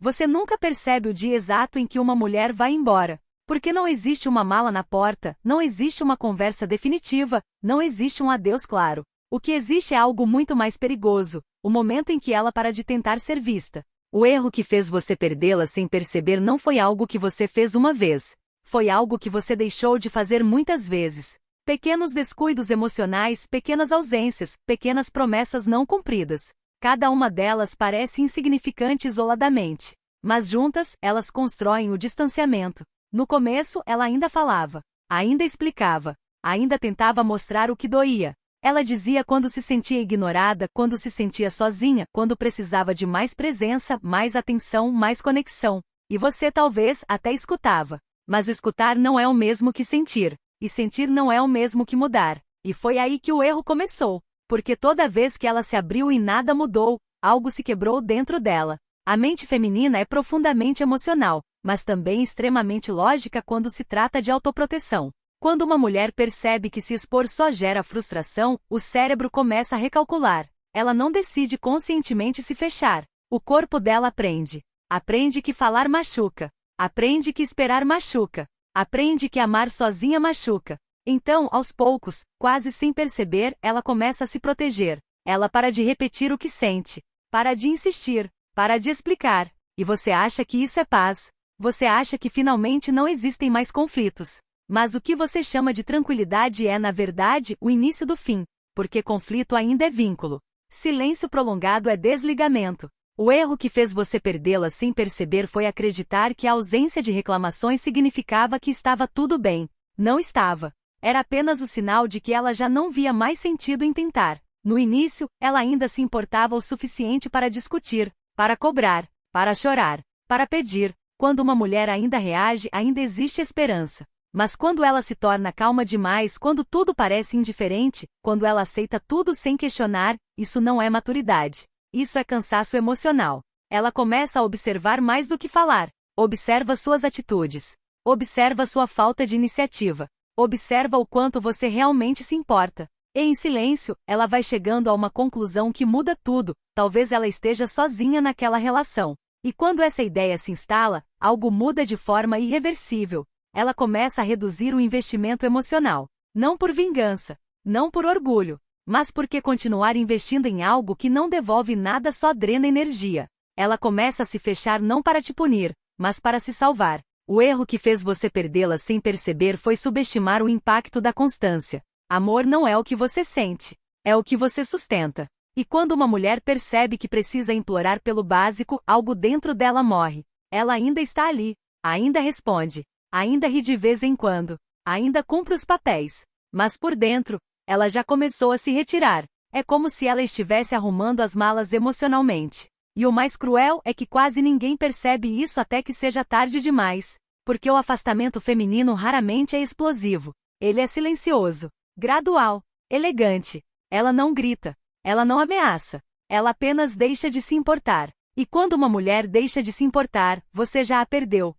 Você nunca percebe o dia exato em que uma mulher vai embora. Porque não existe uma mala na porta, não existe uma conversa definitiva, não existe um adeus claro. O que existe é algo muito mais perigoso, o momento em que ela para de tentar ser vista. O erro que fez você perdê-la sem perceber não foi algo que você fez uma vez. Foi algo que você deixou de fazer muitas vezes. Pequenos descuidos emocionais, pequenas ausências, pequenas promessas não cumpridas. Cada uma delas parece insignificante isoladamente. Mas juntas, elas constroem o distanciamento. No começo, ela ainda falava, ainda explicava, ainda tentava mostrar o que doía. Ela dizia quando se sentia ignorada, quando se sentia sozinha, quando precisava de mais presença, mais atenção, mais conexão. E você talvez até escutava. Mas escutar não é o mesmo que sentir. E sentir não é o mesmo que mudar. E foi aí que o erro começou. Porque toda vez que ela se abriu e nada mudou, algo se quebrou dentro dela. A mente feminina é profundamente emocional, mas também extremamente lógica quando se trata de autoproteção. Quando uma mulher percebe que se expor só gera frustração, o cérebro começa a recalcular. Ela não decide conscientemente se fechar. O corpo dela aprende. Aprende que falar machuca. Aprende que esperar machuca. Aprende que amar sozinha machuca. Então, aos poucos, quase sem perceber, ela começa a se proteger. Ela para de repetir o que sente. Para de insistir. Para de explicar. E você acha que isso é paz. Você acha que finalmente não existem mais conflitos. Mas o que você chama de tranquilidade é, na verdade, o início do fim. Porque conflito ainda é vínculo. Silêncio prolongado é desligamento. O erro que fez você perdê-la sem perceber foi acreditar que a ausência de reclamações significava que estava tudo bem. Não estava. Era apenas o sinal de que ela já não via mais sentido em tentar. No início, ela ainda se importava o suficiente para discutir, para cobrar, para chorar, para pedir. Quando uma mulher ainda reage, ainda existe esperança. Mas quando ela se torna calma demais, quando tudo parece indiferente, quando ela aceita tudo sem questionar, isso não é maturidade. Isso é cansaço emocional. Ela começa a observar mais do que falar. Observa suas atitudes. Observa sua falta de iniciativa. Observa o quanto você realmente se importa. E em silêncio, ela vai chegando a uma conclusão que muda tudo. Talvez ela esteja sozinha naquela relação. E quando essa ideia se instala, algo muda de forma irreversível. Ela começa a reduzir o investimento emocional. Não por vingança, não por orgulho, mas porque continuar investindo em algo que não devolve nada só drena energia. Ela começa a se fechar não para te punir, mas para se salvar. O erro que fez você perdê-la sem perceber foi subestimar o impacto da constância. Amor não é o que você sente, é o que você sustenta. E quando uma mulher percebe que precisa implorar pelo básico, algo dentro dela morre. Ela ainda está ali, ainda responde. Ainda ri de vez em quando. Ainda cumpre os papéis. Mas por dentro, ela já começou a se retirar. É como se ela estivesse arrumando as malas emocionalmente. E o mais cruel é que quase ninguém percebe isso até que seja tarde demais. Porque o afastamento feminino raramente é explosivo. Ele é silencioso, gradual, elegante. Ela não grita. Ela não ameaça. Ela apenas deixa de se importar. E quando uma mulher deixa de se importar, você já a perdeu.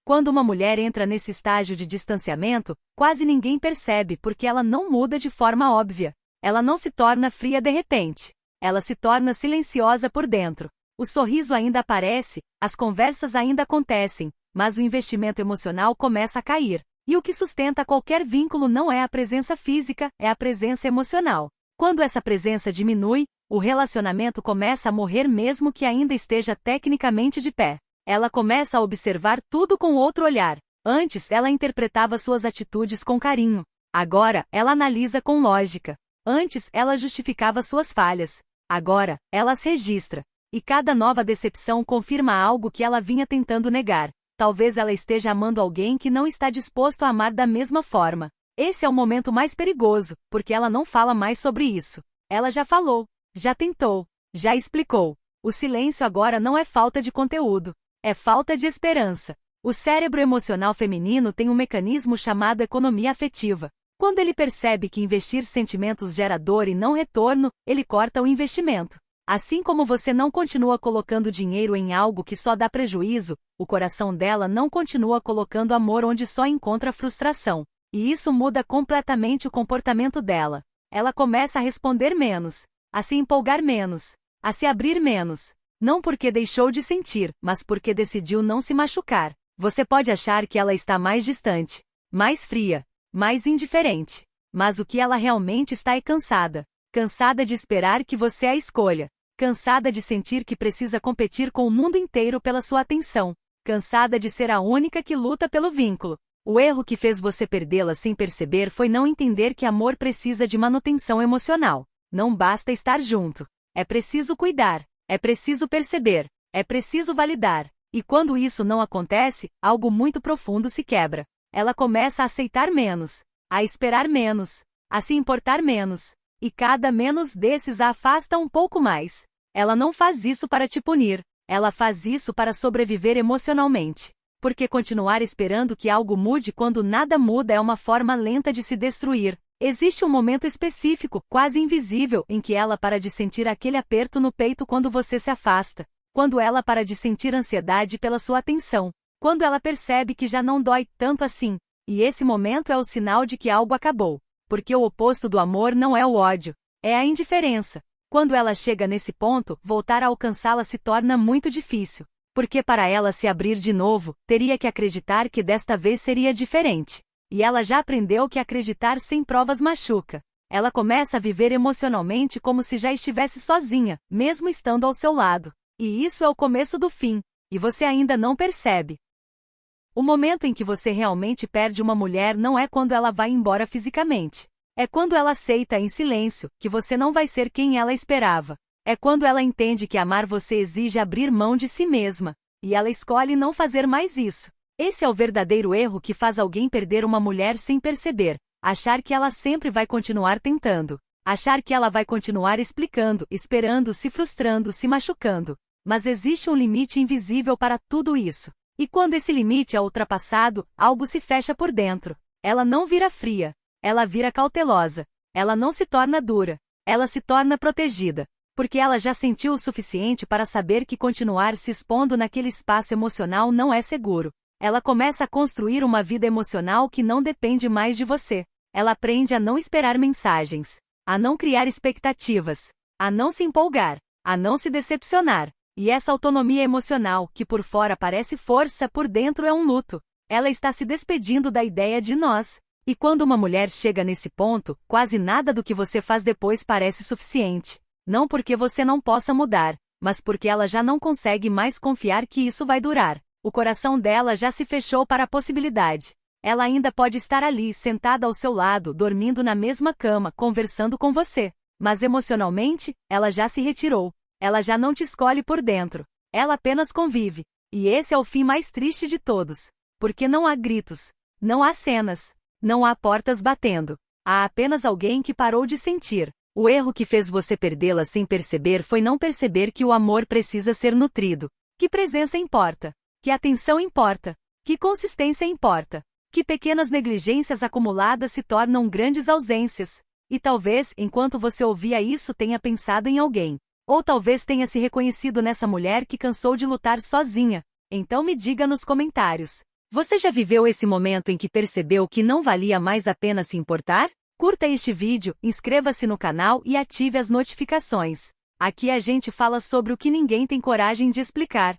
Quando uma mulher entra nesse estágio de distanciamento, quase ninguém percebe porque ela não muda de forma óbvia. Ela não se torna fria de repente. Ela se torna silenciosa por dentro. O sorriso ainda aparece, as conversas ainda acontecem, mas o investimento emocional começa a cair. E o que sustenta qualquer vínculo não é a presença física, é a presença emocional. Quando essa presença diminui, o relacionamento começa a morrer mesmo que ainda esteja tecnicamente de pé. Ela começa a observar tudo com outro olhar. Antes, ela interpretava suas atitudes com carinho. Agora, ela analisa com lógica. Antes, ela justificava suas falhas. Agora, ela as registra. E cada nova decepção confirma algo que ela vinha tentando negar. Talvez ela esteja amando alguém que não está disposto a amar da mesma forma. Esse é o momento mais perigoso, porque ela não fala mais sobre isso. Ela já falou, já tentou, já explicou. O silêncio agora não é falta de conteúdo. É falta de esperança. O cérebro emocional feminino tem um mecanismo chamado economia afetiva. Quando ele percebe que investir sentimentos gera dor e não retorno, ele corta o investimento. Assim como você não continua colocando dinheiro em algo que só dá prejuízo, o coração dela não continua colocando amor onde só encontra frustração. E isso muda completamente o comportamento dela. Ela começa a responder menos, a se empolgar menos, a se abrir menos. Não porque deixou de sentir, mas porque decidiu não se machucar. Você pode achar que ela está mais distante, mais fria, mais indiferente. Mas o que ela realmente está é cansada. Cansada de esperar que você a escolha. Cansada de sentir que precisa competir com o mundo inteiro pela sua atenção. Cansada de ser a única que luta pelo vínculo. O erro que fez você perdê-la sem perceber foi não entender que amor precisa de manutenção emocional. Não basta estar junto. É preciso cuidar. É preciso perceber. É preciso validar. E quando isso não acontece, algo muito profundo se quebra. Ela começa a aceitar menos, a esperar menos, a se importar menos. E cada menos desses a afasta um pouco mais. Ela não faz isso para te punir. Ela faz isso para sobreviver emocionalmente. Porque continuar esperando que algo mude quando nada muda é uma forma lenta de se destruir. Existe um momento específico, quase invisível, em que ela para de sentir aquele aperto no peito quando você se afasta. Quando ela para de sentir ansiedade pela sua atenção. Quando ela percebe que já não dói tanto assim. E esse momento é o sinal de que algo acabou. Porque o oposto do amor não é o ódio, é a indiferença. Quando ela chega nesse ponto, voltar a alcançá-la se torna muito difícil. Porque para ela se abrir de novo, teria que acreditar que desta vez seria diferente. E ela já aprendeu que acreditar sem provas machuca. Ela começa a viver emocionalmente como se já estivesse sozinha, mesmo estando ao seu lado. E isso é o começo do fim. E você ainda não percebe. O momento em que você realmente perde uma mulher não é quando ela vai embora fisicamente. É quando ela aceita em silêncio que você não vai ser quem ela esperava. É quando ela entende que amar você exige abrir mão de si mesma. E ela escolhe não fazer mais isso. Esse é o verdadeiro erro que faz alguém perder uma mulher sem perceber. Achar que ela sempre vai continuar tentando. Achar que ela vai continuar explicando, esperando, se frustrando, se machucando. Mas existe um limite invisível para tudo isso. E quando esse limite é ultrapassado, algo se fecha por dentro. Ela não vira fria. Ela vira cautelosa. Ela não se torna dura. Ela se torna protegida. Porque ela já sentiu o suficiente para saber que continuar se expondo naquele espaço emocional não é seguro. Ela começa a construir uma vida emocional que não depende mais de você. Ela aprende a não esperar mensagens. A não criar expectativas. A não se empolgar. A não se decepcionar. E essa autonomia emocional, que por fora parece força, por dentro é um luto. Ela está se despedindo da ideia de nós. E quando uma mulher chega nesse ponto, quase nada do que você faz depois parece suficiente. Não porque você não possa mudar, mas porque ela já não consegue mais confiar que isso vai durar. O coração dela já se fechou para a possibilidade. Ela ainda pode estar ali, sentada ao seu lado, dormindo na mesma cama, conversando com você. Mas emocionalmente, ela já se retirou. Ela já não te escolhe por dentro. Ela apenas convive. E esse é o fim mais triste de todos. Porque não há gritos. Não há cenas. Não há portas batendo. Há apenas alguém que parou de sentir. O erro que fez você perdê-la sem perceber foi não perceber que o amor precisa ser nutrido. Que presença importa. Que atenção importa. Que consistência importa. Que pequenas negligências acumuladas se tornam grandes ausências. E talvez, enquanto você ouvia isso, tenha pensado em alguém. Ou talvez tenha se reconhecido nessa mulher que cansou de lutar sozinha. Então me diga nos comentários. Você já viveu esse momento em que percebeu que não valia mais a pena se importar? Curta este vídeo, inscreva-se no canal e ative as notificações. Aqui a gente fala sobre o que ninguém tem coragem de explicar.